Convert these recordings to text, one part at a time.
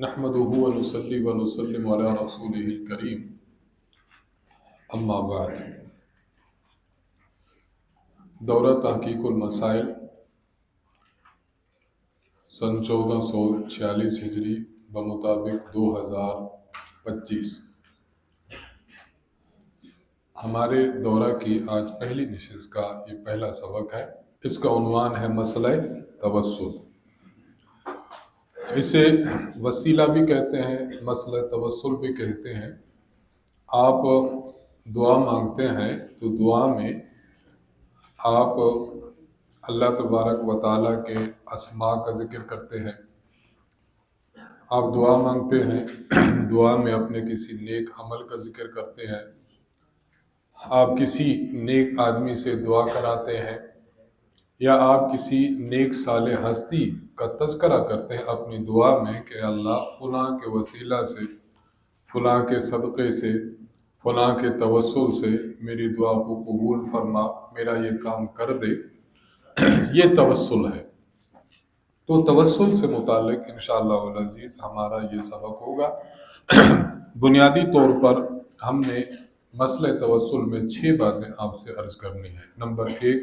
نحمده ونصلي ونسلم على رسوله الكريم اما بعد دورہ تحقیق المسائل سن 1446 ہجری بمطابق 2025 ہمارے دورہ کی آج پہلی نشست کا یہ پہلا سبق ہے۔ اس کا عنوان ہے مسئلہ توسل۔ اسے وسیلہ بھی کہتے ہیں، مسئلہ توسل بھی کہتے ہیں۔ آپ دعا مانگتے ہیں تو دعا میں آپ اللہ تبارک و تعالیٰ کے اسماء کا ذکر کرتے ہیں۔ آپ دعا مانگتے ہیں، دعا میں اپنے کسی نیک عمل کا ذکر کرتے ہیں۔ آپ کسی نیک آدمی سے دعا کراتے ہیں، یا آپ کسی نیک صالح ہستی کا تذکرہ کرتے ہیں اپنی دعا میں کہ اللہ فلاں کے وسیلہ سے، فلاں کے صدقے سے، فلاں کے توسل سے میری دعا کو قبول فرما، میرا یہ کام کر دے۔ یہ توسل ہے۔ تو توسل سے متعلق انشاءاللہ العزیز ہمارا یہ سبق ہوگا۔ بنیادی طور پر ہم نے مسئلہ توسل میں 6 باتیں آپ سے عرض کرنی ہے۔ نمبر 1،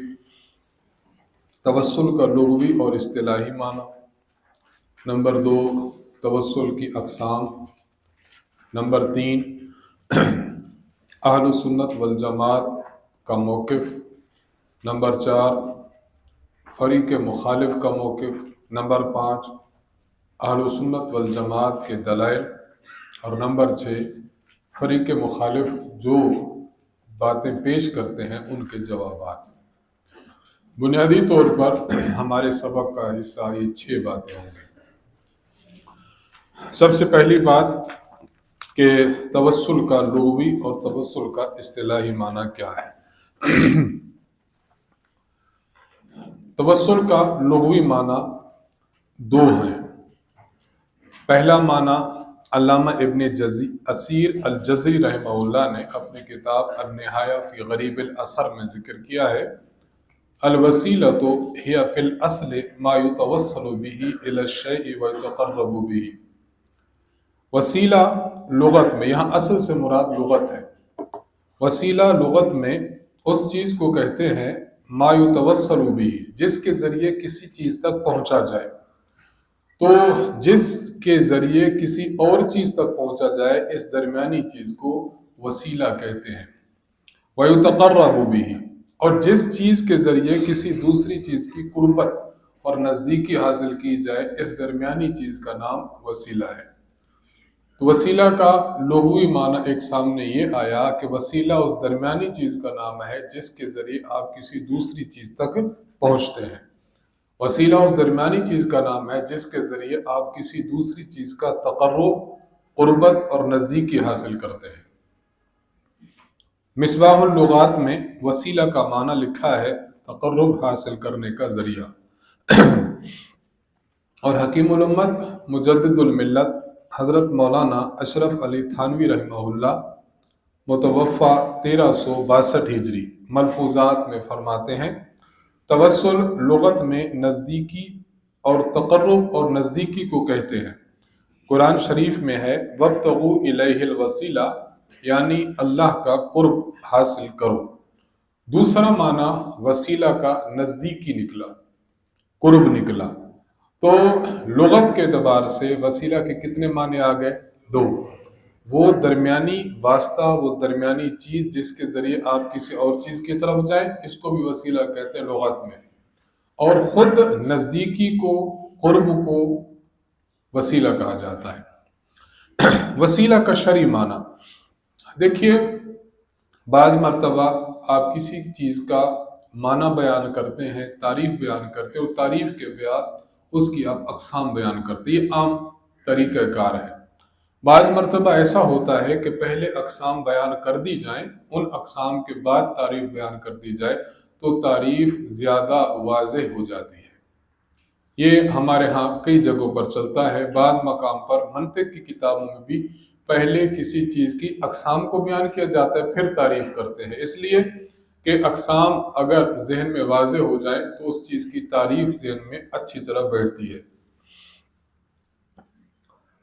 توسل کا لغوی اور اصطلاحی معنی۔ نمبر 2، توسل کی اقسام۔ نمبر 3، اہل سنت والجماعت کا موقف۔ نمبر 4، فریق مخالف کا موقف۔ نمبر 5، اہل سنت والجماعت کے دلائل۔ اور نمبر 6، فریق مخالف جو باتیں پیش کرتے ہیں ان کے جوابات۔ بنیادی طور پر ہمارے سبق کا حصہ یہ 6 باتیں ہوں گی۔ سب سے پہلی بات کہ توسل کا لغوی اور توسل کا اصطلاحی معنی کیا ہے۔ توسل کا لغوی معنی 2 ہیں۔ پہلا معنی علامہ ابن اسیر الجزری رحمہ اللہ نے اپنی کتاب النہایہ فی غریب الاثر میں ذکر کیا ہے، الوسیلۃ ہی فی الاصل ما یتوسل به الی الشیء ویتقرب به۔ وسیلہ لغت میں، یہاں اصل سے مراد لغت ہے، وسیلہ لغت میں اس چیز کو کہتے ہیں ما یتوسل به، جس کے ذریعے کسی چیز تک پہنچا جائے۔ تو جس کے ذریعے کسی اور چیز تک پہنچا جائے، اس درمیانی چیز کو وسیلہ کہتے ہیں۔ وَيُتَقَرَّبُ بِهِ، اور جس چیز کے ذریعے کسی دوسری چیز کی قربت اور نزدیکی حاصل کی جائے، اس درمیانی چیز کا نام وسیلہ ہے۔ تو وسیلہ کا لغوی معنی ایک سامنے یہ آیا کہ وسیلہ اس درمیانی چیز کا نام ہے جس کے ذریعے آپ کسی دوسری چیز تک پہنچتے ہیں۔ وسیلہ اس درمیانی چیز کا نام ہے جس کے ذریعے آپ کسی دوسری چیز کا تقرب، قربت اور نزدیکی حاصل کرتے ہیں۔ مصباح اللغات میں وسیلہ کا معنی لکھا ہے تقرب حاصل کرنے کا ذریعہ۔ اور حکیم الامت مجدد الملت حضرت مولانا اشرف علی تھانوی رحمہ اللہ متوفی 1362 ہجری ملفوظات میں فرماتے ہیں، توسل لغت میں نزدیکی اور تقرب اور نزدیکی کو کہتے ہیں۔ قرآن شریف میں ہے وَابْتَغُوا إِلَيْهِ الْوَسِيلَةَ، یعنی اللہ کا قرب حاصل کرو۔ دوسرا معنی وسیلہ کا نزدیکی نکلا، قرب نکلا۔ تو لغت کے اعتبار سے وسیلہ کے کتنے معنی آ گئے؟ 2۔ وہ درمیانی واسطہ، وہ درمیانی چیز جس کے ذریعے آپ کسی اور چیز کی طرف جائیں، اس کو بھی وسیلہ کہتے ہیں لغت میں۔ اور خود نزدیکی کو، قرب کو وسیلہ کہا جاتا ہے۔ وسیلہ کا شرعی معنی دیکھیے، بعض مرتبہ آپ کسی چیز کا معنی بیان کرتے ہیں، تعریف بیان کرتے ہیں، اور تعریف کے بعد اس کی آپ اقسام بیان کرتے ہیں، یہ عام طریقہ کار ہے۔ بعض مرتبہ ایسا ہوتا ہے کہ پہلے اقسام بیان کر دی جائیں، ان اقسام کے بعد تعریف بیان کر دی جائے تو تعریف زیادہ واضح ہو جاتی ہے۔ یہ ہمارے ہاں کئی جگہوں پر چلتا ہے۔ بعض مقام پر منطق کی کتابوں میں بھی پہلے کسی چیز کی اقسام کو بیان کیا جاتا ہے، پھر تعریف کرتے ہیں، اس لیے کہ اقسام اگر ذہن میں واضح ہو جائے تو اس چیز کی تعریف ذہن میں اچھی طرح بیٹھتی ہے۔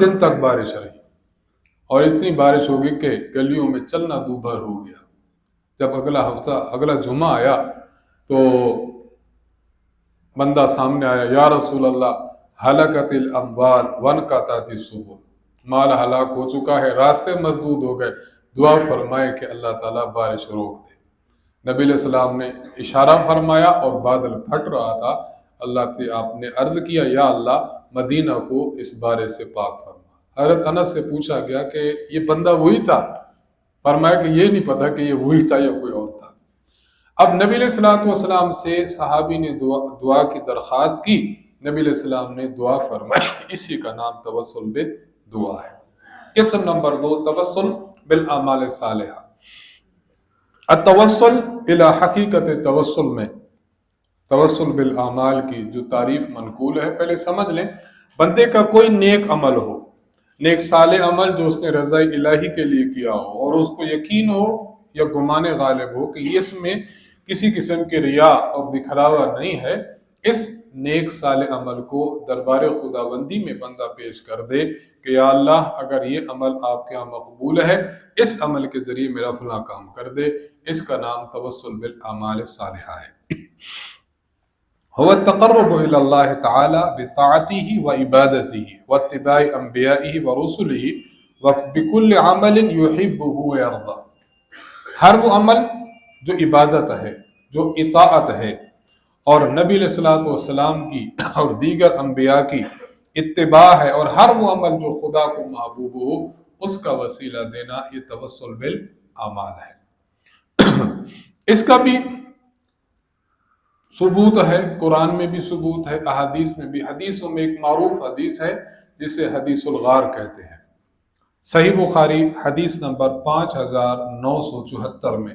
دن تک بارش رہی، اور اتنی بارش ہوگی کہ گلیوں میں چلنا دوبھر ہو گیا۔ جب اگلا جمعہ آیا تو بندہ سامنے آیا، یا رسول اللہ ہلاکت الاموال وانقطعت السبل، مال ہلاک ہو چکا ہے، راستے مسدود ہو گئے، دعا فرمائے کہ اللہ تعالیٰ بارش روک دے۔ نبی علیہ السلام نے اشارہ فرمایا اور بادل پھٹ رہا تھا۔ آپ نے عرض کیا، یا اللہ مدینہ کو اس بارے سے پاک فرما۔ حضرت انس سے پوچھا گیا کہ یہ بندہ وہی تھا؟ فرمایا کہ یہ نہیں پتا کہ یہ وہی تھا یا کوئی اور تھا۔ اب نبی علیہ السلام سے صحابی نے دعا کی درخواست کی، نبی علیہ السلام نے دعا فرمائی، اسی کا نام توسل بالدعا ہے۔ قسم نمبر 2، توسل بالاعمال الصالحہ۔ التوسل الی حقیقت توسل میں توسل بالاعمال کی جو تعریف منقول ہے، پہلے سمجھ لیں، بندے کا کوئی نیک عمل ہو، نیک صالح عمل جو اس نے رضا الہی کے لیے کیا ہو، اور اس کو یقین ہو یا گمان غالب ہو کہ اس میں کسی قسم کے ریا اور دکھلاوا نہیں ہے، اس نیک صالح عمل کو دربار خداوندی میں بندہ پیش کر دے کہ یا اللہ اگر یہ عمل آپ کے ہاں مقبول ہے، اس عمل کے ذریعے میرا فلاں کام کر دے، اس کا نام توسل بالاعمال الصالحہ ہے۔ هو التقرب الى اللہ تعالی بطاعته وعبادته واتباع انبیائه ورسله وبكل عمل يحبه ويرضى۔ ہر وہ عمل جو عبادت ہے، جو اطاعت ہے، اور نبی علیہ السلام کی اور دیگر انبیاء کی اتباع ہے، اور ہر وہ عمل جو خدا کو محبوب ہو، اس کا وسیلہ دینا، یہ توسل بالاعمال ہے۔ اس کا بھی ثبوت ہے، قرآن میں بھی ثبوت ہے، احادیث میں بھی۔ حدیثوں میں ایک معروف حدیث ہے جسے حدیث الغار کہتے ہیں۔ صحیح بخاری حدیث نمبر 5974 میں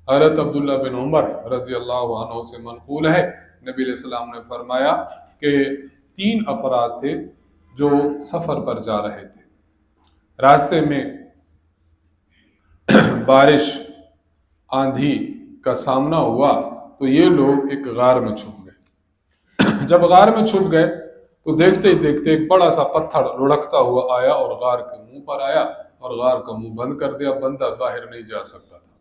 حضرت عبداللہ بن عمر رضی اللہ عنہ سے منقول ہے، نبی علیہ السلام نے فرمایا کہ 3 افراد تھے جو سفر پر جا رہے تھے، راستے میں بارش آندھی کا سامنا ہوا تو یہ لوگ ایک غار میں چھپ گئے۔ جب غار میں چھپ گئے تو دیکھتے ہی دیکھتے ایک بڑا سا پتھر لڑکتا ہوا آیا اور غار کے منہ پر آیا، اور غار کا منہ بند کر دیا، بندہ باہر نہیں جا سکتا تھا۔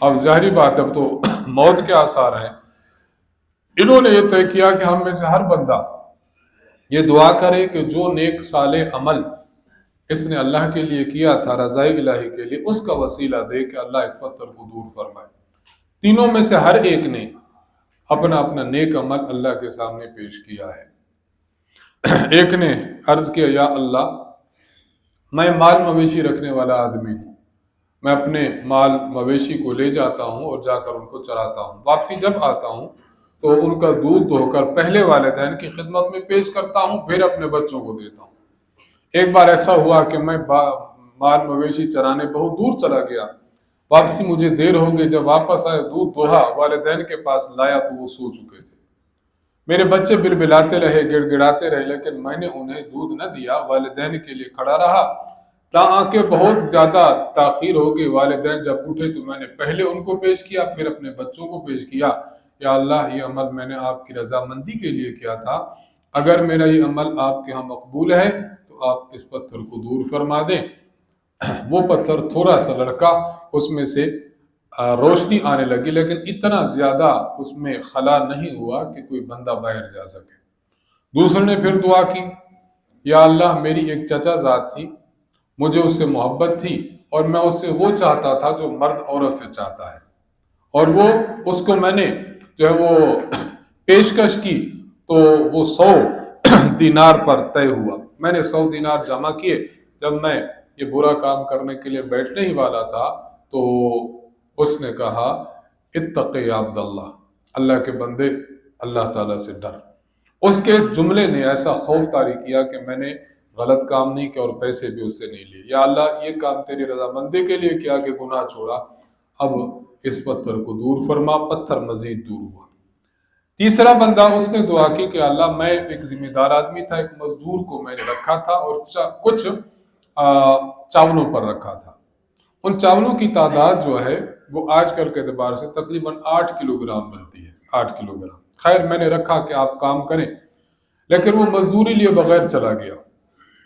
اب ظاہری بات ہے، اب تو موت کے آثار ہیں۔ انہوں نے یہ طے کیا کہ ہم میں سے ہر بندہ یہ دعا کرے کہ جو نیک صالح عمل اس نے اللہ کے لیے کیا تھا، رضا الہی کے لیے، اس کا وسیلہ دے کہ اللہ اس پتھر کو دور فرمائے۔ تینوں میں سے ہر ایک نے اپنا اپنا نیک عمل اللہ کے سامنے پیش کیا ہے۔ ایک نے عرض کیا، یا اللہ میں مال مویشی رکھنے والا آدمی ہوں، میں اپنے مال مویشی کو لے جاتا ہوں اور جا کر ان کو چراتا ہوں، واپسی جب آتا ہوں تو ان کا دودھ دھو کر پہلے والدین کی خدمت میں پیش کرتا ہوں، پھر اپنے بچوں کو دیتا ہوں۔ ایک بار ایسا ہوا کہ میں مال مویشی چرانے بہت دور چلا گیا، واپسی مجھے دیر ہو گئی، جب واپس آئے دودھ دوہا والدین کے پاس لایا تو وہ سو چکے تھے۔ میرے بچے بلبلاتے رہے، گڑ گڑاتے رہے، لیکن میں نے انہیں دودھ نہ دیا، والدین کے لیے کھڑا رہا، تاکہ بہت زیادہ تاخیر ہو گئی۔ والدین جب اٹھے تو میں نے پہلے ان کو پیش کیا، پھر اپنے بچوں کو پیش کیا۔ یا اللہ یہ عمل میں نے آپ کی رضامندی کے لیے کیا تھا، اگر میرا یہ عمل آپ کے ہاں مقبول ہے تو آپ اس پتھر کو دور فرما دیں۔ وہ پتھر تھوڑا سا لڑکا، اس میں سے روشنی آنے لگی، لیکن اتنا زیادہ اس میں خلا نہیں ہوا کہ کوئی بندہ باہر جا سکے۔ دوسرے نے پھر دعا کی، یا اللہ میری ایک چچا ذات تھی، مجھے اس سے محبت تھی، اور میں اس سے وہ چاہتا تھا جو مرد عورت سے چاہتا ہے، اور اس کو میں نے جو ہے وہ پیشکش کی تو وہ 100 دینار پر طے ہوا۔ میں نے 100 دینار جمع کیے۔ جب میں یہ برا کام کرنے کے لیے بیٹھنے ہی والا تھا تو اس نے کہا، اتق یا عبداللہ، اللہ کے بندے اللہ تعالیٰ سے ڈر۔ اس کے اس جملے نے ایسا خوف طاری کیا کہ میں نے غلط کام نہیں کیا اور پیسے بھی اس سے نہیں لیے۔ یا اللہ یہ کام تیری رضامندی کے لیے کیا کہ گناہ چھوڑا، اب اس پتھر کو دور فرما۔ پتھر مزید دور ہوا۔ تیسرا بندہ، اس نے دعا کی کہ اللہ میں ایک ذمہ دار آدمی تھا، ایک مزدور کو میں نے رکھا تھا اور کچھ چاولوں پر رکھا تھا۔ ان چاولوں کی تعداد جو ہے وہ آج کل کے اعتبار سے تقریباً 8 کلو گرام بنتی ہے، 8 کلو گرام۔ خیر میں نے رکھا کہ آپ کام کریں، لیکن وہ مزدوری لیے بغیر چلا گیا۔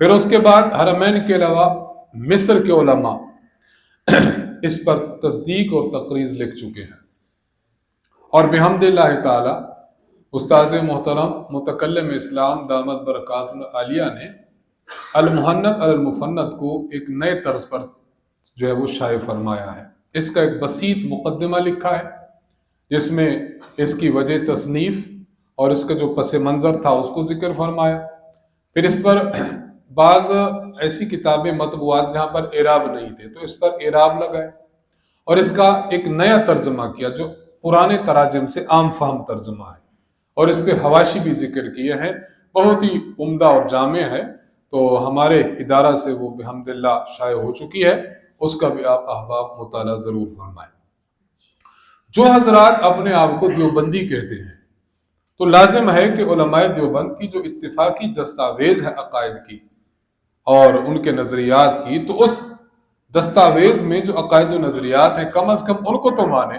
پھر اس کے بعد حرمین کے علاوہ مصر کے علماء اس پر تصدیق اور تقریض لکھ چکے ہیں، اور بحمد اللہ تعالی استاذ محترم متکلم اسلام دامت برکات العالیہ نے المحنت علی المفند کو ایک نئے طرز پر جو ہے وہ شائع فرمایا ہے۔ اس کا ایک بسیط مقدمہ لکھا ہے جس میں اس کی وجہ تصنیف اور اس کا جو پس منظر تھا اس کو ذکر فرمایا۔ پھر اس پر بعض ایسی کتابیں مطبوعات جہاں پر اعراب نہیں تھے تو اس پر اعراب لگائے، اور اس کا ایک نیا ترجمہ کیا جو پرانے تراجم سے عام فہم ترجمہ ہے، اور اس پہ حواشی بھی ذکر کیے ہیں، بہت ہی عمدہ اور جامع ہے۔ تو ہمارے ادارہ سے وہ بحمد اللہ شائع ہو چکی ہے، اس کا بھی آپ احباب مطالعہ ضرور فرمائیں۔ جو حضرات اپنے آپ کو دیوبندی کہتے ہیں تو لازم ہے کہ علماء دیوبند کی جو اتفاقی دستاویز ہے عقائد کی اور ان کے نظریات کی، تو اس دستاویز میں جو عقائد و نظریات ہیں کم از کم ان کو تو مانے۔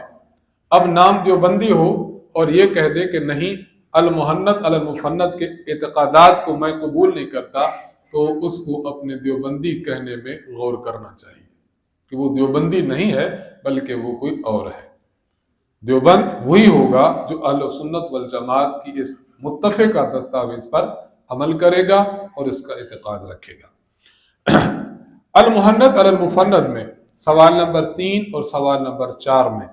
اب نام دیوبندی ہو اور یہ کہہ دے کہ نہیں المحنت علی المفند کے اعتقادات کو میں قبول نہیں کرتا، تو اس کو اپنے دیوبندی کہنے میں غور کرنا چاہیے کہ وہ دیوبندی نہیں ہے بلکہ وہ کوئی اور ہے۔ دیوبند وہی ہوگا جو اہل سنت والجماعت کی اس متفقہ دستاویز پر عمل کرے گا اور اس کا اعتقاد رکھے گا۔ المحنت علی المفند میں سوال نمبر 3 اور سوال نمبر 4 میں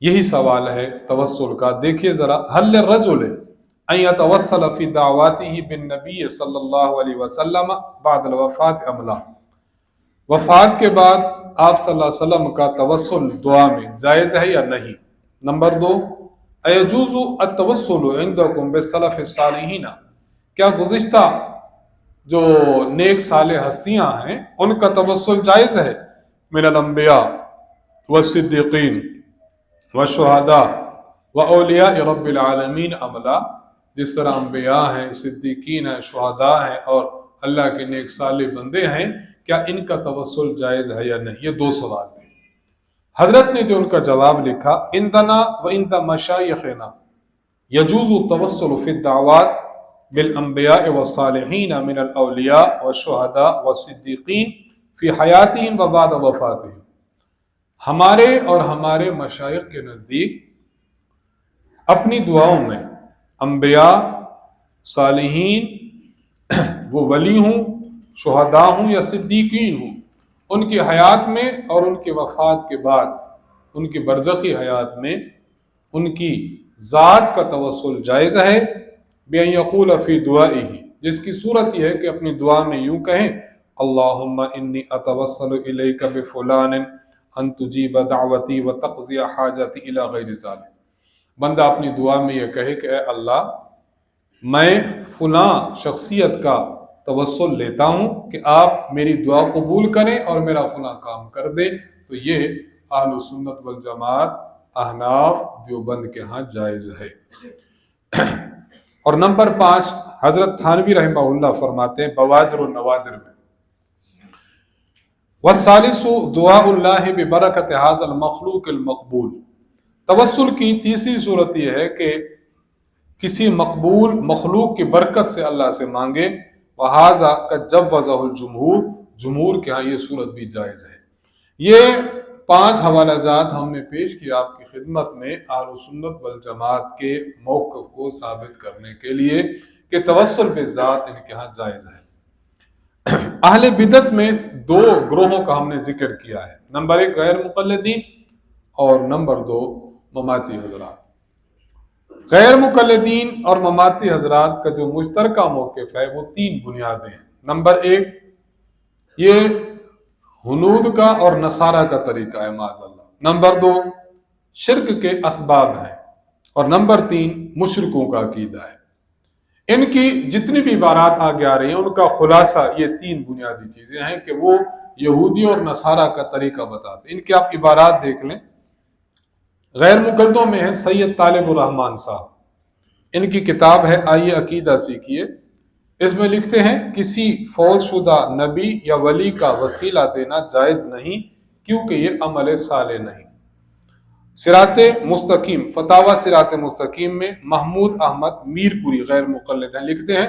یہی سوال ہے توسل کا۔ دیکھیے ذرا، حل الرجل ان يتوسل فی دعواته بالنبی صلی اللہ علیہ وسلم بعد الوفات ام لا، وفات کے بعد آپ صلی اللہ علیہ وسلم کا توسل دعا میں جائز ہے یا نہیں۔ نمبر 2، ایجوز التوسل عندکم بالسلف الصالحین، کیا گزشتہ جو نیک صالح ہستیاں ہیں ان کا توسل جائز ہے؟ من الانبیاء والصدیقین والشہداء واولیاء رب العالمین ام لا، جس طرح انبیاء ہیں، صدیقین ہیں، شہداء ہیں اور اللہ کے نیک صالح بندے ہیں، کیا ان کا توسل جائز ہے یا نہیں؟ یہ 2 سوال ہیں۔ حضرت نے جو ان کا جواب لکھا، عندنا وعند مشایخنا یجوز التوسل فی الدعوات بالانبیاء والصالحین من الاولیاء والشہداء والصدیقین فی حیاتہم وبعد وفاتہم، ہمارے اور ہمارے مشائخ کے نزدیک اپنی دعاؤں میں انبیاء، صالحین، وہ ولی ہوں، شہداء ہوں یا صدیقین ہوں، ان کی حیات میں اور ان کی وفات کے بعد، ان کی برزخی حیات میں ان کی ذات کا توسل جائز ہے، بِأَن يَقُولَ فِي دُعَائِهِ، جس کی صورت یہ ہے کہ اپنی دعا میں یوں کہیں اللہم انی اتوسل الیک بفلان ان تجیب دعوتی وتقضی حاجتی الی غیر ذالک۔ بندہ اپنی دعا میں یہ کہے کہ اے اللہ میں فلاں شخصیت کا توسل لیتا ہوں کہ آپ میری دعا قبول کریں اور میرا فلاں کام کر دیں۔ تو یہ اہل سنت والجماعت احناف دیوبند کے ہاں جائز ہے۔ اور نمبر 5، حضرت تھانوی رحمہ اللہ فرماتے ہیں بوادر النوادر میں، والثالث دعاء اللہ ببرکت ھذا المخلوق المقبول، توسل کی تیسری صورت یہ ہے کہ کسی مقبول مخلوق کی برکت سے اللہ سے مانگے، وَھذا قد جوزہ الجمہور، جمہور کے ہاں یہ صورت بھی جائز ہے۔ یہ 5 حوالہ جات ہم نے پیش کیا آپ کی خدمت میں اہل سنت والجماعت کے موقف کو ثابت کرنے کے لیے کہ توسل بالذات ان کے ہاں جائز ہے۔ اہل بدعت میں 2 گروہوں کا ہم نے ذکر کیا ہے، نمبر 1 غیر مقلدین اور نمبر 2 مماتی حضرات۔ غیر مقلدین اور مماتی حضرات کا جو مشترکہ موقف ہے وہ 3 بنیادیں ہیں۔ نمبر 1، یہ ہنود کا اور نصارہ کا طریقہ ہے معاذ اللہ۔ نمبر 2، شرک کے اسباب ہیں، اور نمبر 3، مشرکوں کا عقیدہ ہے۔ ان کی جتنی بھی عبارات آگے آ رہی ہیں ان کا خلاصہ یہ 3 بنیادی چیزیں ہیں کہ وہ یہودی اور نصارہ کا طریقہ بتاتے ہیں۔ ان کی آپ عبارات دیکھ لیں۔ غیر مقلدوں میں ہے سید طالب الرحمن صاحب، ان کی کتاب ہے آئیے عقیدہ سیکھیے۔ اس میں لکھتے ہیں کسی فوت شدہ نبی یا ولی کا وسیلہ دینا جائز نہیں کیونکہ یہ عمل صالح نہیں۔ صراط مستقیم، فتاوی صراط مستقیم میں محمود احمد میر پوری غیر مقلد ہیں، لکھتے ہیں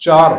4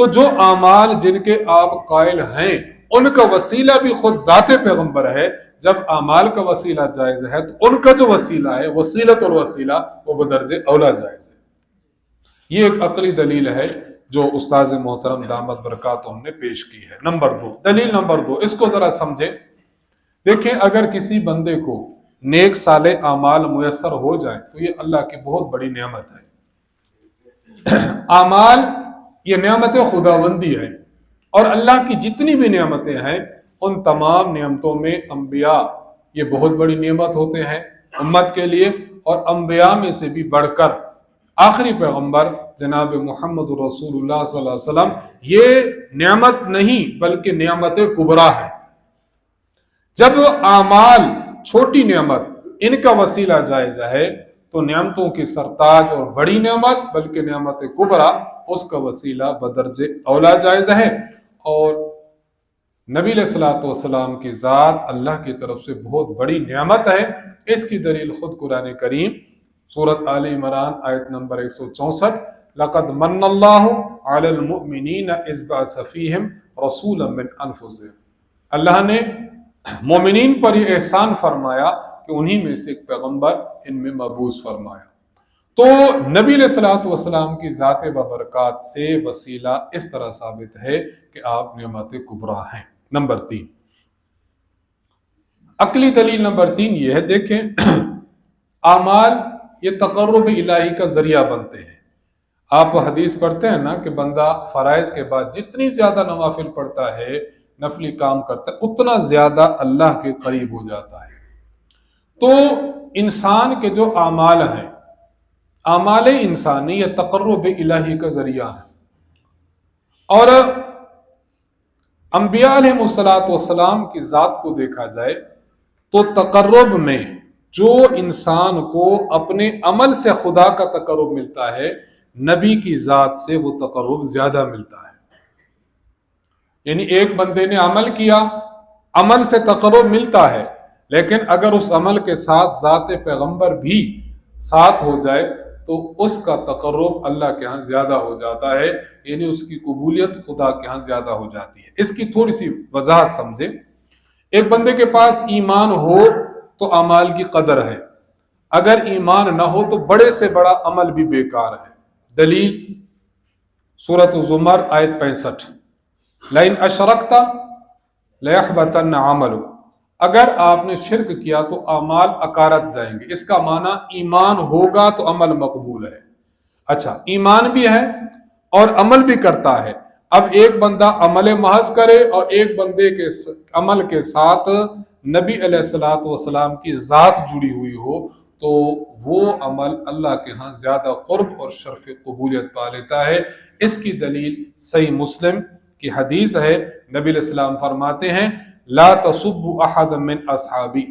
تو جو اعمال جن کے آپ قائل ہیں ان کا وسیلہ بھی خود ذات پیغمبر ہے، جب اعمال کا وسیلہ جائز ہے تو ان کا جو وسیلہ ہے وسیلۃ الوسیلہ وہ بدرجہ اولا جائز ہے۔ یہ ایک عقلی دلیل ہے جو استاذ محترم دامت برکاتہم نے پیش کی ہے۔ دلیل نمبر دو، اس کو ذرا سمجھیں۔ دیکھیں، اگر کسی بندے کو نیک صالح اعمال میسر ہو جائیں تو یہ اللہ کی بہت بڑی نعمت ہے۔ اعمال یہ نعمت خداوندی ہے، اور اللہ کی جتنی بھی نعمتیں ہیں ان تمام نعمتوں میں انبیاء یہ بہت بڑی نعمت ہوتے ہیں امت کے لیے، اور انبیاء میں سے بھی بڑھ کر آخری پیغمبر جناب محمد رسول اللہ صلی اللہ علیہ وسلم یہ نعمت نہیں بلکہ نعمت کبریٰ ہے۔ جب اعمال چھوٹی نعمت ان کا وسیلہ جائز ہے تو نعمتوں کی سرتاج اور بڑی نعمت بلکہ نعمت کبریٰ اس کا وسیلہ بدرجہ اولا جائز ہے۔ اور نبی علیہ الصلوۃ والسلام کی ذات اللہ کی طرف سے بہت بڑی نعمت ہے۔ اس کی دلیل خود قرآن کریم سورۃ آل عمران آیت نمبر 164، لقد من اللہ علی المؤمنین اذ بعث فیہم رسولا من انفسہم، اللہ نے مومنین پر یہ احسان فرمایا کہ انہی میں سے ایک پیغمبر ان میں مبعوث فرمایا۔ تو نبی علیہ الصلوۃ والسلام کی ذات ببرکات سے وسیلہ اس طرح ثابت ہے کہ آپ نعمت کبریٰ ہیں۔ نمبر 3، عقلی دلیل نمبر 3 یہ ہے، دیکھیں اعمال یہ تقرب الہی کا ذریعہ بنتے ہیں۔ آپ حدیث پڑھتے ہیں نا کہ بندہ فرائض کے بعد جتنی زیادہ نوافل پڑھتا ہے، نفلی کام کرتا ہے، اتنا زیادہ اللہ کے قریب ہو جاتا ہے۔ تو انسان کے جو اعمال ہیں، اعمال انسانی یہ تقرب الہی کا ذریعہ ہے۔ اور انبیاء علیہ السلام کی ذات کو دیکھا جائے تو تقرب میں جو انسان کو اپنے عمل سے خدا کا تقرب ملتا ہے، نبی کی ذات سے وہ تقرب زیادہ ملتا ہے۔ یعنی ایک بندے نے عمل کیا، عمل سے تقرب ملتا ہے، لیکن اگر اس عمل کے ساتھ ذات پیغمبر بھی ساتھ ہو جائے تو اس کا تقرب اللہ کے ہاں زیادہ ہو جاتا ہے، یعنی اس کی قبولیت خدا کے ہاں زیادہ ہو جاتی ہے۔ اس کی تھوڑی سی وضاحت سمجھیں۔ ایک بندے کے پاس ایمان ہو تو اعمال کی قدر ہے، اگر ایمان نہ ہو تو بڑے سے بڑا عمل بھی بیکار ہے۔ دلیل سورۃ زمر آیت 65، لئن اشرکت لیحبطن عملک، اگر آپ نے شرک کیا تو اعمال اکارت جائیں گے۔ اس کا معنی ایمان ہوگا تو عمل مقبول ہے۔ اچھا، ایمان بھی ہے اور عمل بھی کرتا ہے۔ اب ایک بندہ عمل محض کرے اور ایک بندے کے عمل کے ساتھ نبی علیہ الصلوۃ والسلام کی ذات جڑی ہوئی ہو تو وہ عمل اللہ کے ہاں زیادہ قرب اور شرف قبولیت پا لیتا ہے۔ اس کی دلیل صحیح مسلم کی حدیث ہے، نبی علیہ السلام فرماتے ہیں لا تسبوا احد من اصحابی،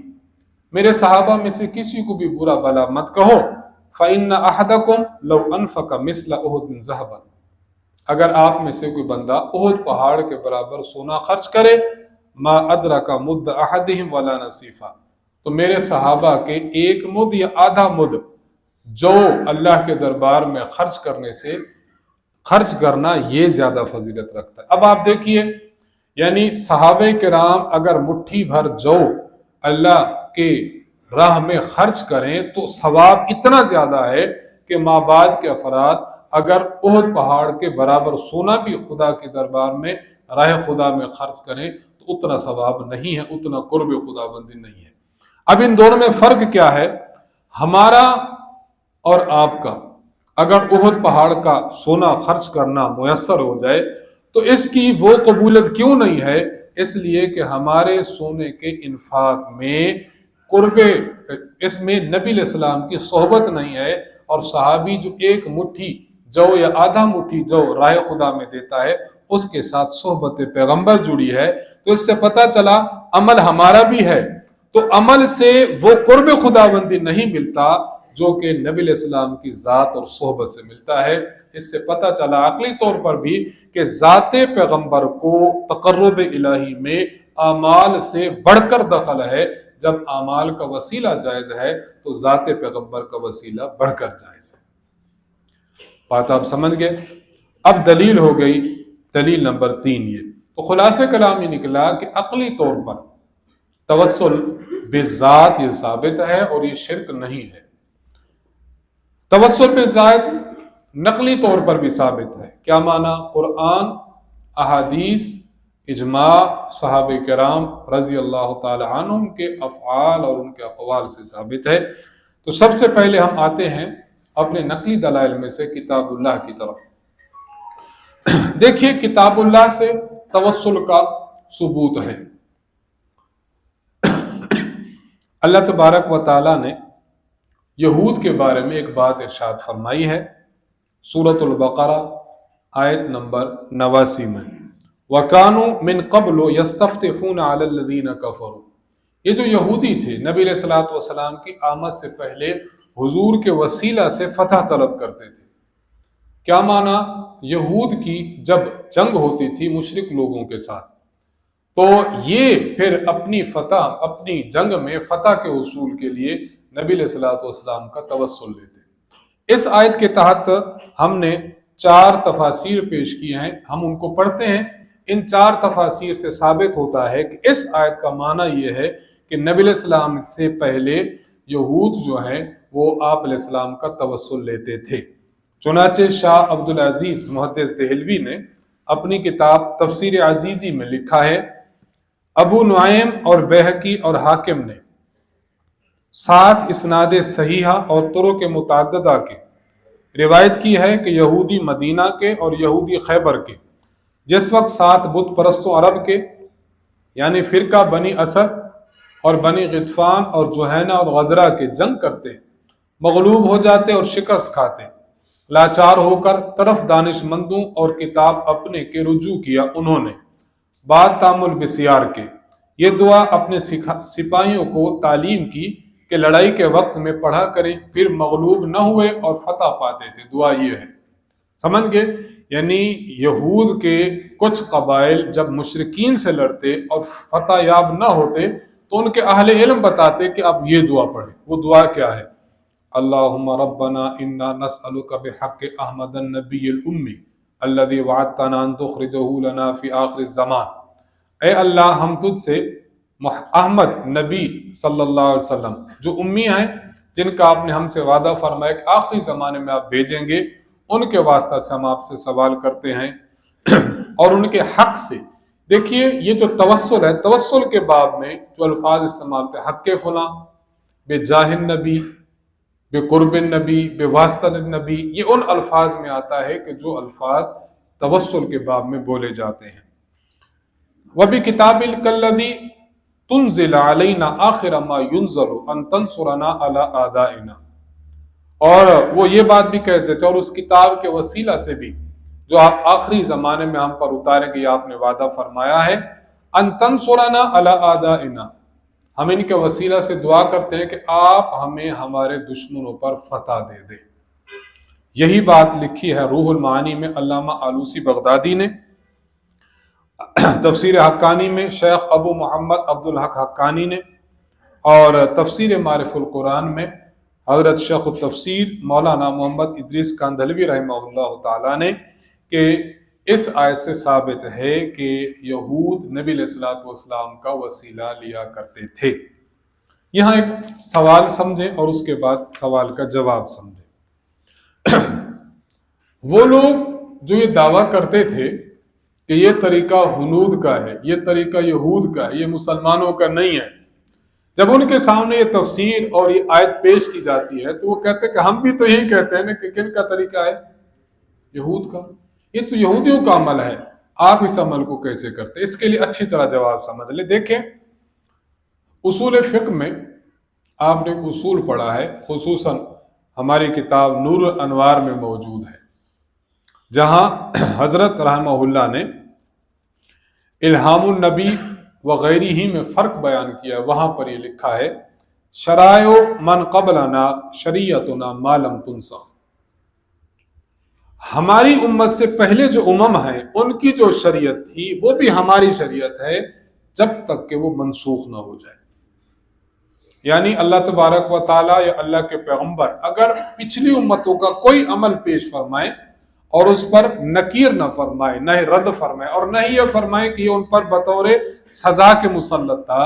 میرے صحابہ میں سے کسی کو بھی برا بھلا مت کہو، فإن احدکم لو انفق مثل احد ذهبا، اگر آپ میں سے کوئی بندہ احد پہاڑ کے برابر سونا خرچ کرے، ما ادرک مد احدہم ولا نصیفہ، تو میرے صحابہ کے ایک مد یا آدھا مد جو اللہ کے دربار میں خرچ کرنا یہ زیادہ فضیلت رکھتا ہے۔ اب آپ دیکھیے، یعنی صحابہ کرام اگر مٹھی بھر جو اللہ کے راہ میں خرچ کریں تو ثواب اتنا زیادہ ہے کہ مابعد کے افراد اگر احد پہاڑ کے برابر سونا بھی خدا کے دربار میں راہ خدا میں خرچ کریں تو اتنا ثواب نہیں ہے، اتنا قرب خدا بندی نہیں ہے۔ اب ان دونوں میں فرق کیا ہے؟ ہمارا اور آپ کا اگر احد پہاڑ کا سونا خرچ کرنا میسر ہو جائے تو اس کی وہ قبولیت کیوں نہیں ہے؟ اس لیے کہ ہمارے سونے کے انفاق میں اس میں نبی علیہ السلام کی صحبت نہیں ہے، اور صحابی جو ایک مٹھی جو یا آدھا مٹھی جو راہ خدا میں دیتا ہے اس کے ساتھ صحبت پیغمبر جڑی ہے۔ تو اس سے پتہ چلا عمل ہمارا بھی ہے، تو عمل سے وہ قرب خدا بندی نہیں ملتا جو کہ نبی علیہ السلام کی ذات اور صحبت سے ملتا ہے۔ اس سے پتہ چلا عقلی طور پر بھی کہ ذات پیغمبر کو تقرب الہی میں اعمال سے بڑھ کر دخل ہے۔ جب اعمال کا وسیلہ جائز ہے تو ذات پیغمبر کا وسیلہ بڑھ کر جائز ہے۔ بات آپ سمجھ گئے؟ اب دلیل ہو گئی دلیل نمبر 3 یہ تو خلاصہ کلام یہ نکلا کہ عقلی طور پر توسل بذات یہ ثابت ہے اور یہ شرک نہیں ہے۔ توسل بذات نقلی طور پر بھی ثابت ہے۔ کیا معنی؟ قرآن، احادیث، اجماع، صحابہ کرام رضی اللہ تعالی عنہم کے افعال اور ان کے اقوال سے ثابت ہے۔ تو سب سے پہلے ہم آتے ہیں اپنے نقلی دلائل میں سے کتاب اللہ کی طرف۔ دیکھیے کتاب اللہ سے توسل کا ثبوت ہے۔ اللہ تبارک و تعالی نے یہود کے بارے میں ایک بات ارشاد فرمائی ہے سورۃ البقرہ آیت نمبر 89 میں، وَكَانُوا مِن قَبْلُ يَسْتَفْتِحُونَ عَلَى الَّذِينَ كَفَرُوا۔ یہ جو یہودی تھے نبی علیہ الصلوۃ والسلام کی آمد سے پہلے حضور کے وسیلہ سے فتح طلب کرتے تھے۔ کیا معنی؟ یہود کی جب جنگ ہوتی تھی مشرک لوگوں کے ساتھ تو یہ پھر اپنی جنگ میں فتح کے حصول کے لیے نبی علیہ الصلوۃ والسلام کا توسل لیتے۔ اس آیت کے تحت ہم نے 4 تفاسیر پیش کی ہیں، ہم ان کو پڑھتے ہیں۔ ان 4 تفاسیر سے ثابت ہوتا ہے کہ اس آیت کا معنی یہ ہے کہ نبی علیہ السلام سے پہلے یہود جو ہیں وہ آپ علیہ السلام کا توسل لیتے تھے۔ چنانچہ شاہ عبدالعزیز محدث دہلوی نے اپنی کتاب تفسیر عزیزی میں لکھا ہے، ابو نعیم اور بیہقی اور حاکم نے 7 اسناد صحیحہ اور طرق متعددہ کے روایت کی ہے کہ یہودی مدینہ کے اور یہودی خیبر کے جس وقت 7 بت پرستوں عرب کے یعنی فرقہ بنی اسد اور بنی غطفان اور جوہینہ اور غدرہ کے جنگ کرتے، مغلوب ہو جاتے اور شکست کھاتے، لاچار ہو کر طرف دانش مندوں اور کتاب اپنے کے رجوع کیا انہوں نے بعد تامل بسیار کے یہ دعا اپنے سپاہیوں کو تعلیم کی کہ لڑائی کے وقت میں پڑھا کریں، پھر مغلوب نہ ہوئے اور فتح پاتے تھے۔ دعا یہ ہے، سمجھ گئے؟ یعنی یہود کے کچھ قبائل جب مشرکین سے لڑتے اور فتح یاب نہ ہوتے تو ان کے اہل علم بتاتے کہ اب یہ دعا پڑھیں۔ وہ دعا کیا ہے؟ اللہم ربنا انا نسألک بحق احمد النبی الامی الذی وعدتنا ان تخرجہ لنا فی آخر الزمان۔ اے اللہ ہم تجھ سے احمد نبی صلی اللہ علیہ وسلم جو امی ہیں، جن کا آپ نے ہم سے وعدہ فرمایا کہ آخری زمانے میں آپ بھیجیں گے، ان کے واسطہ سے ہم آپ سے سوال کرتے ہیں اور ان کے حق سے۔ دیکھیے یہ جو توسل ہے، توسل کے باب میں جو الفاظ استعمال ہوتے ہیں، حق فلاں، بے جاہ النبی، بے قرب النبی، بے واسطہ النبی، یہ ان الفاظ میں آتا ہے کہ جو الفاظ توسل کے باب میں بولے جاتے ہیں۔ وَبِكِتَابِ الَّذِي تُنزِلَ عَلَيْنَا آخِرَ مَا يُنزَلُ أَن تَنصُرَنَا عَلَىٰ أَعْدَائِنَا۔ اور وہ یہ بات بھی کہتے تھے اور اس کتاب کے وسیلہ سے بھی جو آپ آخری زمانے میں ہم پر اتاریں گے، یہ آپ نے وعدہ فرمایا ہے، أَن تَنصُرَنَا عَلَىٰ أَعْدَائِنَا، ہم ان کے وسیلہ سے دعا کرتے ہیں کہ آپ ہمیں ہمارے دشمنوں پر فتح دے دیں۔ یہی بات لکھی ہے روح المعانی میں علامہ آلوسی بغدادی نے، تفسیر حقانی میں شیخ ابو محمد عبدالحق حقانی نے، اور تفسیر معرف القرآن میں حضرت شیخ التفسیر مولانا محمد ادریس کاندھلوی رحمہ اللہ تعالیٰ نے، کہ اس آیت سے ثابت ہے کہ یہود نبی علیہ الصلوۃ والسلام کا وسیلہ لیا کرتے تھے۔ یہاں ایک سوال سمجھیں اور اس کے بعد سوال کا جواب سمجھیں۔ وہ لوگ جو یہ دعویٰ کرتے تھے کہ یہ طریقہ ہنود کا ہے، یہ طریقہ یہود کا ہے، یہ مسلمانوں کا نہیں ہے، جب ان کے سامنے یہ تفسیر اور یہ آیت پیش کی جاتی ہے تو وہ کہتے ہیں کہ ہم بھی تو یہی کہتے ہیں نا کہ کن کا طریقہ ہے؟ یہود کا، یہ تو یہودیوں کا عمل ہے، آپ اس عمل کو کیسے کرتے؟ اس کے لیے اچھی طرح جواب سمجھ لیں۔ دیکھیں اصول فقہ میں آپ نے اصول پڑھا ہے، خصوصاً ہماری کتاب نور الانوار میں موجود ہے، جہاں حضرت رحمہ اللہ نے الہام النبی وغیرہ ہی میں فرق بیان کیا، وہاں پر یہ لکھا ہے شرائع من قبلنا شریعتنا ما لم تنسخ، ہماری امت سے پہلے جو امم ہیں ان کی جو شریعت تھی وہ بھی ہماری شریعت ہے جب تک کہ وہ منسوخ نہ ہو جائے۔ یعنی اللہ تبارک و تعالیٰ یا اللہ کے پیغمبر اگر پچھلی امتوں کا کوئی عمل پیش فرمائیں اور اس پر نکیر نہ فرمائے، نہ ہی رد فرمائے، اور نہ ہی یہ فرمائے کہ یہ ان پر بطور سزا کے مسلط تھا۔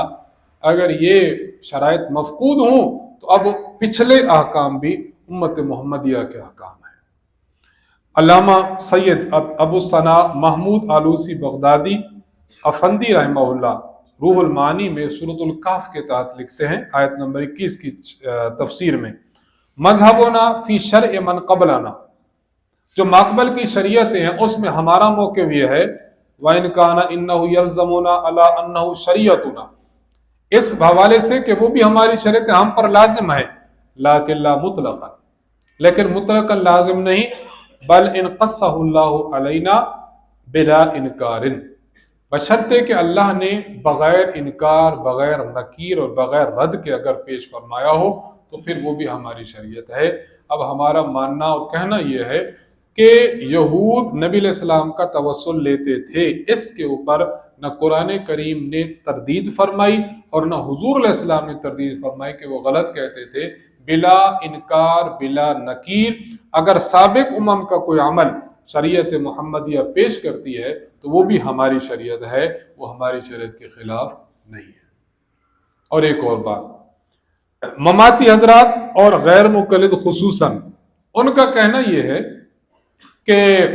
اگر یہ شرائط مفقود ہوں تو اب پچھلے احکام بھی امت محمدیہ کے احکام ہیں۔ علامہ سید ابو ثنا محمود آلوسی بغدادی افندی رحمہ اللہ روح المعانی میں سورۃ الکہف کے تحت لکھتے ہیں، آیت نمبر 21 کی تفسیر میں، مذہبنا فی شرع من قبلنا، جو ماقبل کی شریعتیں ہیں اس میں ہمارا موقف یہ ہے، وَإِنْ كَانَ إِنَّهُ يَلْزَمُنَا عَلَىٰ أَنَّهُ شَرِيعَتُنَا، اس حوالے سے کہ وہ بھی ہماری شریعت ہم پر لازم ہے، لیکن لا مطلقا، لیکن مطلقا لازم نہیں، بل ان قصہ اللہ علینا بلا انکار، بشرطے کہ اللہ نے بغیر انکار، بغیر نکیر اور بغیر رد کے اگر پیش فرمایا ہو تو پھر وہ بھی ہماری شریعت ہے۔ اب ہمارا ماننا اور کہنا یہ ہے کہ یہود نبی علیہ السلام کا توسل لیتے تھے، اس کے اوپر نہ قرآن کریم نے تردید فرمائی اور نہ حضور علیہ السلام نے تردید فرمائی کہ وہ غلط کہتے تھے، بلا انکار بلا نکیر۔ اگر سابق امم کا کوئی عمل شریعت محمدیہ پیش کرتی ہے تو وہ بھی ہماری شریعت ہے، وہ ہماری شریعت کے خلاف نہیں ہے۔ اور ایک اور بات، مماتی حضرات اور غیر مقلد خصوصاً ان کا کہنا یہ ہے کہ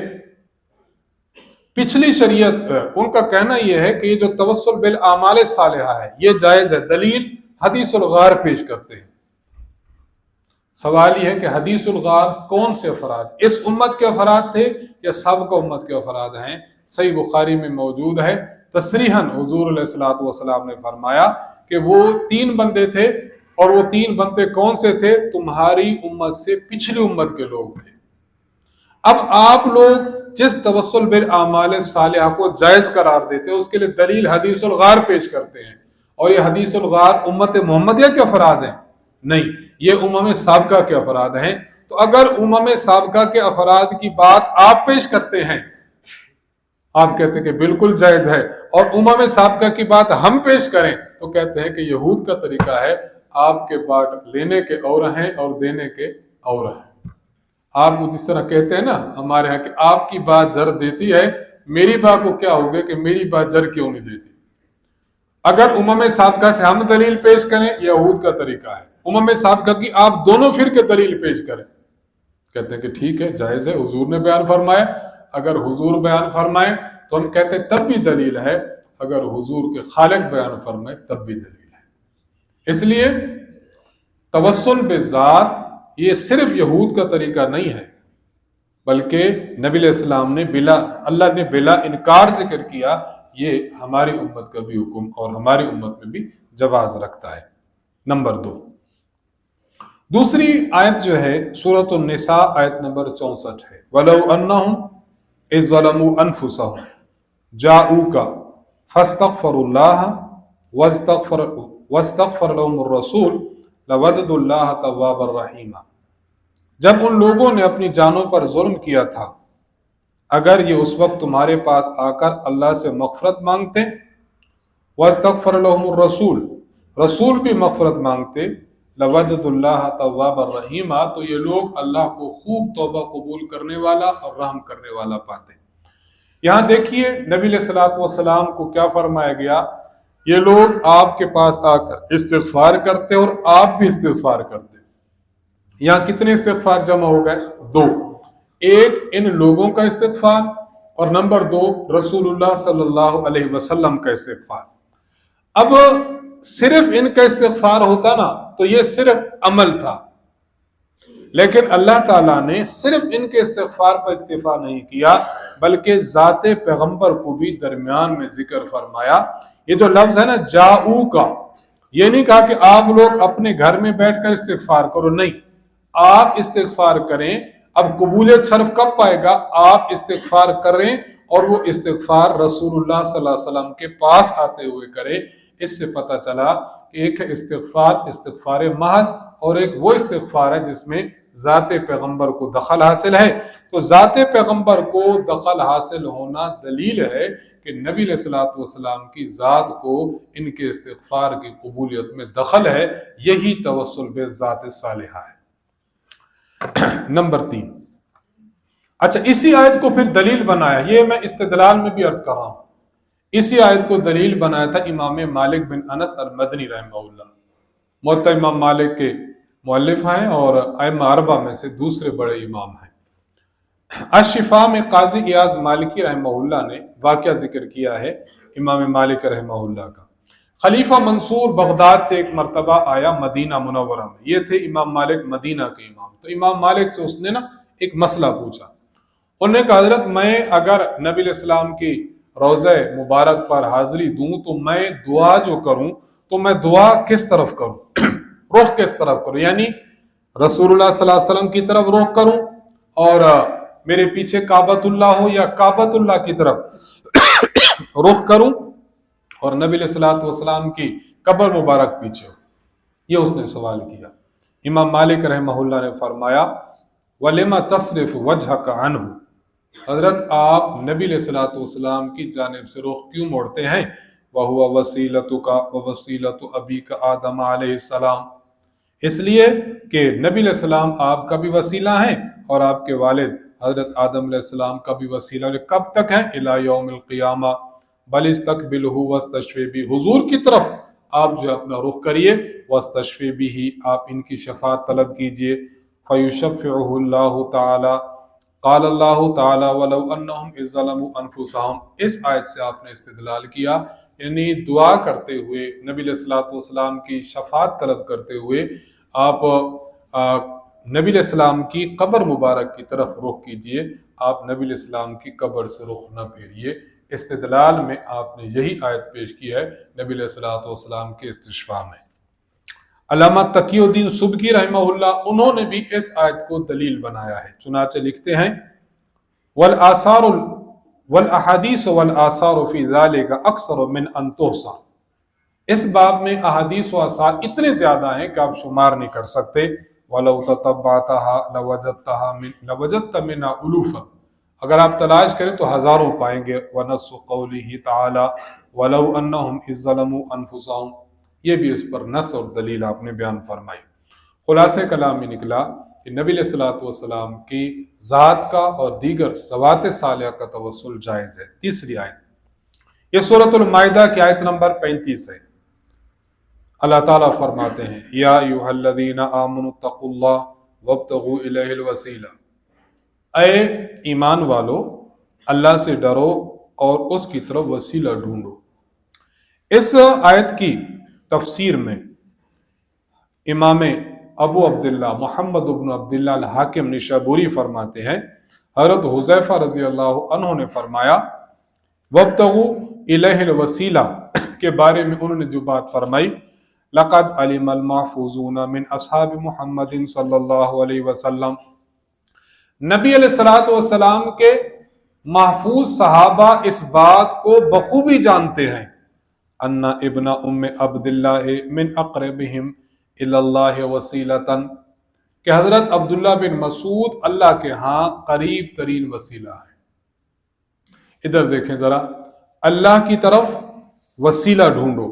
پچھلی شریعت، ان کا کہنا یہ ہے کہ یہ جو توسل بالاعمال الصالحہ ہے یہ جائز ہے، دلیل حدیث الغار پیش کرتے ہیں۔ سوال یہ ہے کہ حدیث الغار کون سے افراد، اس امت کے افراد تھے یا سابقہ امت کے افراد ہیں؟ صحیح بخاری میں موجود ہے، تصریحاً حضور علیہ الصلوۃ والسلام نے فرمایا کہ وہ 3 بندے تھے، اور وہ 3 بندے کون سے تھے؟ تمہاری امت سے پچھلی امت کے لوگ تھے۔ اب آپ لوگ جس توسل بالاعمال صالحہ کو جائز قرار دیتے ہیں اس کے لیے دلیل حدیث الغار پیش کرتے ہیں، اور یہ حدیث الغار امت محمدیہ کے افراد ہیں؟ نہیں، یہ امم سابقہ کے افراد ہیں۔ تو اگر امم سابقہ کے افراد کی بات آپ پیش کرتے ہیں، آپ کہتے ہیں کہ بالکل جائز ہے، اور امم سابقہ کی بات ہم پیش کریں تو کہتے ہیں کہ یہود کا طریقہ ہے، آپ کے بات لینے کے اور ہیں اور دینے کے اور ہیں۔ آپ جس طرح کہتے ہیں نا ہمارے ہاں کہ آپ کی بات زر دیتی ہے، میری بات کو کیا ہوگا کہ میری بات زر کیوں نہیں دیتی؟ اگر امم سابقہ سے ہم دلیل پیش کریں، یہود کا طریقہ ہے امم سابقہ کی آپ دونوں فرقے دلیل پیش کریں، کہتے ہیں کہ ٹھیک ہے، جائز ہے، حضور نے بیان فرمایا۔ اگر حضور بیان فرمائے تو ہم کہتے ہیں تب بھی دلیل ہے، اگر حضور کے خالق بیان فرمائے تب بھی دلیل ہے۔ اس لیے توسل بذات یہ صرف یہود کا طریقہ نہیں ہے، بلکہ نبی علیہ السلام نے اللہ نے بلا انکار ذکر کیا، یہ ہماری امت کا بھی حکم اور ہماری امت میں بھی جواز رکھتا ہے۔ نمبر 2، دوسری آیت جو ہے سورۃ النساء آیت نمبر 64 ہے، وَلَوْ أَنَّهُمْ إِذْ ظَلَمُوا أَنفُسَهُمْ جَاءُوكَ فَاسْتَغْفَرُوا اللَّهَ وَاسْتَغْفَرَ لَهُمُ الرَّسُولُ لَوَجَدُوا اللَّهَ تَوَّابًا رَحِيمًا۔ جب ان لوگوں نے اپنی جانوں پر ظلم کیا تھا، اگر یہ اس وقت تمہارے پاس آ کر اللہ سے مغفرت مانگتے، وَاسْتَغْفَرَ لَهُمُ الرَّسُولُ، رسول بھی مغفرت مانگتے، لَوَجَدُوا اللَّهَ تَوَّابًا رَحِيمًا، تو یہ لوگ اللہ کو خوب توبہ قبول کرنے والا اور رحم کرنے والا پاتے۔ یہاں دیکھیے نبی علیہ الصلوۃ والسلام کو کیا فرمایا گیا، یہ لوگ آپ کے پاس آ کر استغفار کرتے اور آپ بھی استغفار کرتے۔ یہاں کتنے استغفار جمع ہو گئے؟ 2، ایک ان لوگوں کا استغفار، اور نمبر 2 رسول اللہ صلی اللہ علیہ وسلم کا استغفار۔ اب صرف ان کا استغفار ہوتا نا تو یہ صرف عمل تھا، لیکن اللہ تعالیٰ نے صرف ان کے استغفار پر اکتفا نہیں کیا، بلکہ ذات پیغمبر کو بھی درمیان میں ذکر فرمایا۔ یہ جو لفظ ہے نا جاؤ کا، یہ نہیں کہا کہ آپ لوگ اپنے گھر میں بیٹھ کر استغفار کرو، نہیں، آپ استغفار کریں۔ اب قبولیت صرف کب پائے گا؟ آپ استغفار کریں اور وہ استغفار رسول اللہ صلی اللہ علیہ وسلم کے پاس آتے ہوئے کریں۔ اس سے پتہ چلا کہ ایک استغفار محض، اور ایک وہ استغفار ہے جس میں ذات پیغمبر کو دخل حاصل ہے۔ تو ذات پیغمبر کو دخل حاصل ہونا دلیل ہے کہ نبی علیہ الصلوۃ والسلام کی ذات کو ان کے استغفار کی قبولیت میں دخل ہے، یہی توسل بالذات صالحہ ہے۔ نمبر 3، اچھا، اسی آیت کو پھر دلیل بنایا، یہ میں استدلال میں بھی عرض کر رہا ہوں، اسی آیت کو دلیل بنایا تھا امام مالک بن انس المدنی رحمہ اللہ، موطا امام مالک کے مؤلف ہیں اور ائمہ اربعہ میں سے دوسرے بڑے امام ہیں۔ الشفاء میں قاضی ایاز مالکی رحمہ اللہ نے واقعہ ذکر کیا ہے امام مالک رحمہ اللہ کا۔ خلیفہ منصور بغداد سے ایک مرتبہ آیا مدینہ منورہ میں، یہ تھے امام مالک مدینہ کے امام، تو امام مالک سے اس نے ایک مسئلہ پوچھا، انہوں نے کہا حضرت میں اگر نبی علیہ السلام کی روضہ مبارک پر حاضری دوں تو میں دعا جو کروں تو میں دعا کس طرف کروں، رخ کس طرف کروں، یعنی رسول اللہ صلی اللہ علیہ وسلم کی طرف رخ کروں اور میرے پیچھے کعبۃ اللہ ہو، یا کعبۃ اللہ کی طرف رخ کروں اور نبی علیہ الصلوۃ والسلام کی قبر مبارک پیچھے ہو؟ یہ اس نے سوال کیا۔ امام مالک رحمہ اللہ نے فرمایا وَلِمَ تَصْرِفُ وَجْهَكَ عَنْهُ، حضرت آپ نبی علیہ الصلوۃ والسلام کی جانب سے رخ کیوں موڑتے ہیں؟ وَهُوَ وَسِيلَتُكَ وَوَسِيلَةُ أَبِيكَ آدَمَ علیہ السلام، اس لیے کہ نبی علیہ السلام آپ کا بھی وسیلہ ہیں اور آپ کے والد حضرت آدم علیہ السلام کا بھی وسیلہ، کب تک ہیں؟ الی یوم القیامہ، بل استقبلہ واستشفی بہ، حضور کی طرف آپ جو اپنا رخ کریے، واستشفی بہ، آپ ان کی شفاعت طلب کیجئے، فیشفعہ اللہ تعالی، قال اللہ تعالی ولو انہم اذ ظلموا انفسہم، اس آیت سے آپ نے استدلال کیا، یعنی دعا کرتے ہوئے نبی علیہ الصلوۃ والسلام کی شفاعت طلب کرتے ہوئے آپ نبی علیہ السلام کی قبر مبارک کی طرف رخ کیجئے، آپ نبی علیہ السلام کی قبر سے رخ نہ پھیریے۔ استدلال میں آپ نے یہی آیت پیش کی ہے نبی علیہ الصلوۃ والسلام کے استشفاء میں۔ علامہ تقی الدین سبکی رحمہ اللہ، انہوں نے بھی اس آیت کو دلیل بنایا ہے، چنانچہ لکھتے ہیں والآثار والاحادیث والآثار فی ذالک اکثر من ان تحصى، اس باب میں احادیث و آثار اتنے زیادہ ہیں کہ آپ شمار نہیں کر سکتے، وَلَوْ تَتَبَّعْتَهَا لَوَجَدْتَ مِنْهَا أُلُوفًا، اگر آپ تلاش کریں تو ہزاروں پائیں گے، وَنَصُّ قَوْلِهِ تَعَالَى وَلَوْ أَنَّهُمْ إِذْ ظَلَمُوا أَنفُسَهُمْ، یہ بھی اس پر نص اور دلیل آپ نے بیان فرمائی۔ خلاصہ کلام میں نکلا کہ نبی علیہ الصلوۃ والسلام کی ذات کا اور دیگر ذوات صالحہ کا توسل جائز ہے۔ تیسری آیت، یہ سورۃ المائدہ کی آیت نمبر 35 ہے۔ اللہ تعالیٰ فرماتے ہیں یا ایھا الذین آمنوا اتقوا اللہ وابتغوا الیہ الوسیلہ، اے ایمان والو اللہ سے ڈرو اور اس کی طرف وسیلہ ڈھونڈو۔ اس آیت کی تفسیر میں امام ابو عبداللہ محمد بن عبداللہ الحاکم نشابوری فرماتے ہیں حضرت حذیفہ رضی اللہ عنہ نے فرمایا وابتغوا الیہ الوسیلہ کے بارے میں انہوں نے جو بات فرمائی، لقد علم المحفوظون من اصحاب محمد صلی اللہ علیہ وسلم، نبی علیہ الصلوۃ والسلام کے محفوظ صحابہ اس بات کو بخوبی جانتے ہیں، ان ابن ام عبداللہ من اقربہم الی اللہ وسیلۃ، کہ حضرت عبداللہ بن مسعود اللہ کے ہاں قریب ترین وسیلہ ہے۔ ادھر دیکھیں ذرا، اللہ کی طرف وسیلہ ڈھونڈو،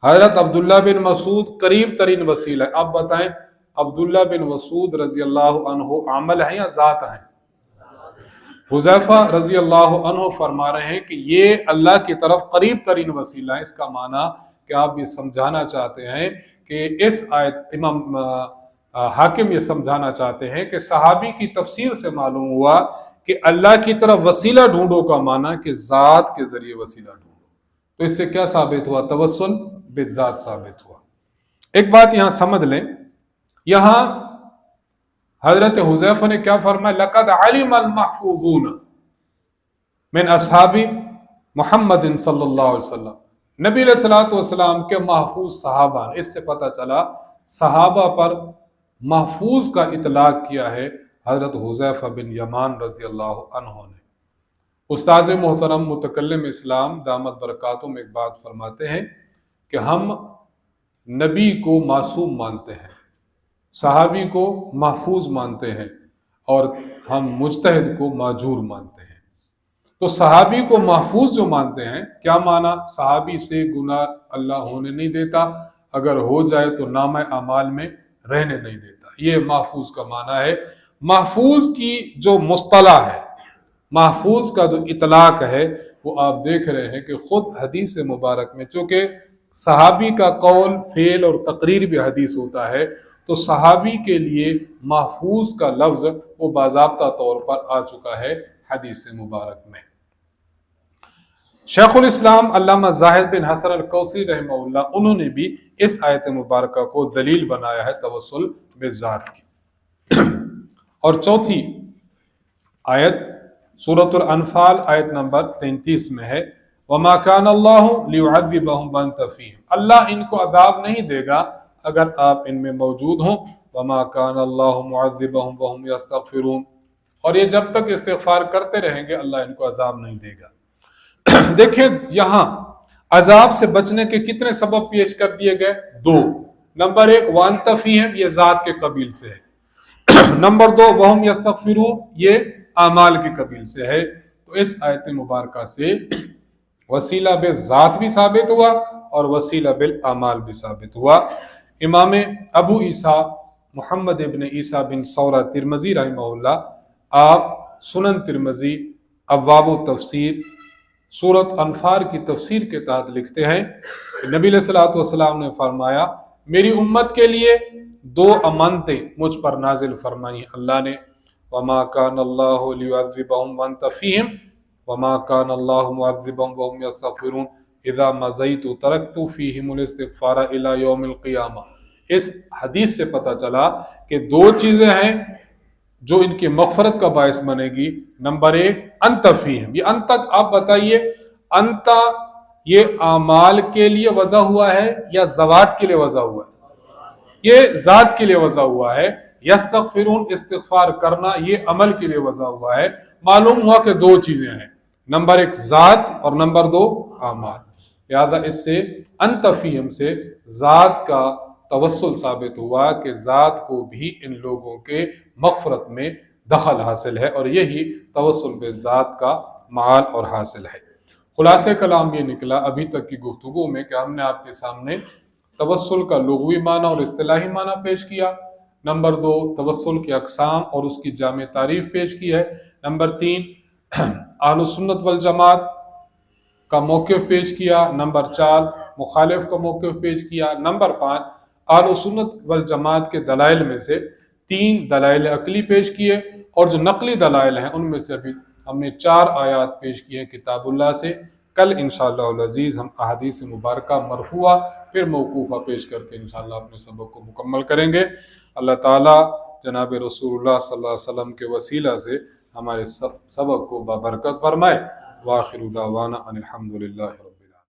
حضرت عبداللہ بن مسعود قریب ترین وسیلہ ہے۔ آپ بتائیں عبداللہ بن مسعود رضی اللہ عنہ عمل ہیں یا ذات ہیں؟ حذیفہ رضی اللہ عنہ فرما رہے ہیں کہ یہ اللہ کی طرف قریب ترین وسیلہ ہے۔ اس کا معنی کہ آپ یہ سمجھانا چاہتے ہیں کہ اس آیت، امام حاکم یہ سمجھانا چاہتے ہیں کہ صحابی کی تفسیر سے معلوم ہوا کہ اللہ کی طرف وسیلہ ڈھونڈو کا معنی کہ ذات کے ذریعے وسیلہ ڈھونڈو، تو اس سے کیا ثابت ہوا؟ توسل بالذات ثابت ہوا۔ ایک بات یہاں سمجھ لیں، یہاں حضرت حذیفہ نے کیا فرمایا؟ لقد علم المحفوظون من اصحاب محمد صلی اللہ علیہ وسلم، نبی علیہ الصلوۃ والسلام کے محفوظ صحابہ، اس سے پتہ چلا صحابہ پر محفوظ کا اطلاق کیا ہے حضرت حذیفہ بن یمان رضی اللہ عنہ نے۔ استاذ محترم متکلم اسلام دامت برکاتہم ایک بات فرماتے ہیں کہ ہم نبی کو معصوم مانتے ہیں، صحابی کو محفوظ مانتے ہیں، اور ہم مجتہد کو معجور مانتے ہیں۔ تو صحابی کو محفوظ جو مانتے ہیں، کیا معنی؟ صحابی سے گناہ اللہ ہونے نہیں دیتا، اگر ہو جائے تو نامہ اعمال میں رہنے نہیں دیتا، یہ محفوظ کا معنی ہے۔ محفوظ کی جو مصطلح ہے، محفوظ کا جو اطلاق ہے، وہ آپ دیکھ رہے ہیں کہ خود حدیث مبارک میں، چونکہ صحابی کا قول، فعل اور تقریر بھی حدیث ہوتا ہے، تو صحابی کے لیے محفوظ کا لفظ وہ باضابطہ طور پر آ چکا ہے حدیث مبارک میں۔ شیخ الاسلام علامہ زاہد بن حسن الکوثری رحمہ اللہ، انہوں نے بھی اس آیت مبارکہ کو دلیل بنایا ہے توسل بالذات کی۔ اور چوتھی آیت سورۃ الانفال آیت نمبر 33 میں ہے، وَمَا كَانَ اللَّهُ لِيُعَذِّبَهُمْ وَأَنْتَ فِيهِمْ، اللہ ان کو عذاب نہیں دے گا اگر آپ ان میں موجود ہوں۔ وَمَا كَانَ اللَّهُ مُعَذِّبَهُمْ وَهُمْ يَسْتَغْفِرُونَ، اور یہ جب تک استغفار کرتے رہیں گے اللہ ان کو عذاب نہیں دے گا۔ دیکھیں یہاں عذاب سے بچنے کے کتنے سبب پیش کر دیے گئے؟ دو۔ نمبر ایک وَأَنْتَ فِيهِمْ، یہ ذات کے قبیل سے ہے۔ نمبر دو وَهُمْ يَسْتَغْفِرُونَ، یہ اعمال کی قبیل سے ہے۔ تو اس آیت مبارکہ سے وسیلہ بالذات بھی ثابت ہوا اور وسیلہ بالاعمال بھی ثابت ہوا۔ امام ابو عیسیٰ محمد ابن عیسیٰ بن ثورہ ترمذی رحمہ اللہ، آپ سنن ترمذی ابواب التفسیر سورۃ انفال کی تفسیر کے تحت لکھتے ہیں کہ نبی علیہ الصلوۃ والسلام نے فرمایا، میری امت کے لیے دو امانتیں مجھ پر نازل فرمائی اللہ نے، وَمَا كَانَ اللَّهُ لِيُعَذِّبَهُمْ وَأَنْتَ فِيهِمْ وَمَا كَانَ اللَّهُ مُعَذِّبَهُمْ وَهُمْ يَسْتَغْفِرُونَ إِذَا مَضَيْتُ تَرَكْتُ فِيهِمُ الْاِسْتِغْفَارَ إِلَى يَوْمِ الْقِيَامَةِ۔ اس حدیث سے پتہ چلا کہ دو چیزیں ہیں جو ان کی مغفرت کا باعث بنے گی۔ نمبر ایک انت فیہم، یہ انت تک آپ بتائیے، انت یہ اعمال کے لیے وضع ہوا ہے یا ذوات کے لیے وضع ہوا ہے؟ یہ ذات کے لیے وضع ہوا ہے۔ یستغفرون، استغفار کرنا، یہ عمل کے لیے وضع ہوا ہے۔ معلوم ہوا کہ دو چیزیں ہیں، نمبر ایک ذات اور نمبر دو اعمال۔ لہذا اس سے انت فیہم سے ذات کا توسل ثابت ہوا کہ ذات کو بھی ان لوگوں کے مغفرت میں دخل حاصل ہے، اور یہی توسل بالذات کا معال اور حاصل ہے۔ خلاصہ کلام یہ نکلا ابھی تک کی گفتگو میں کہ ہم نے آپ کے سامنے توسل کا لغوی معنی اور اصطلاحی معنی پیش کیا۔ نمبر دو توسل کے اقسام اور اس کی جامع تعریف پیش کی ہے۔ نمبر تین اہل سنت والجماعت کا موقف پیش کیا۔ نمبر چار مخالف کا موقف پیش کیا۔ نمبر پانچ اہل سنت والجماعت کے دلائل میں سے تین دلائل عقلی پیش کیے، اور جو نقلی دلائل ہیں ان میں سے ابھی ہم نے 4 آیات پیش کیے کتاب اللہ سے۔ کل انشاءاللہ العزیز ہم احادیث مبارکہ مرفوعہ پھر موقوفہ پیش کر کے انشاءاللہ اپنے سبق کو مکمل کریں گے۔ اللہ تعالیٰ جناب رسول اللہ صلی اللہ علیہ وسلم کے وسیلہ سے ہمارے سبق کو بابرکت فرمائے۔ وآخر دعوانا ان الحمد للہ۔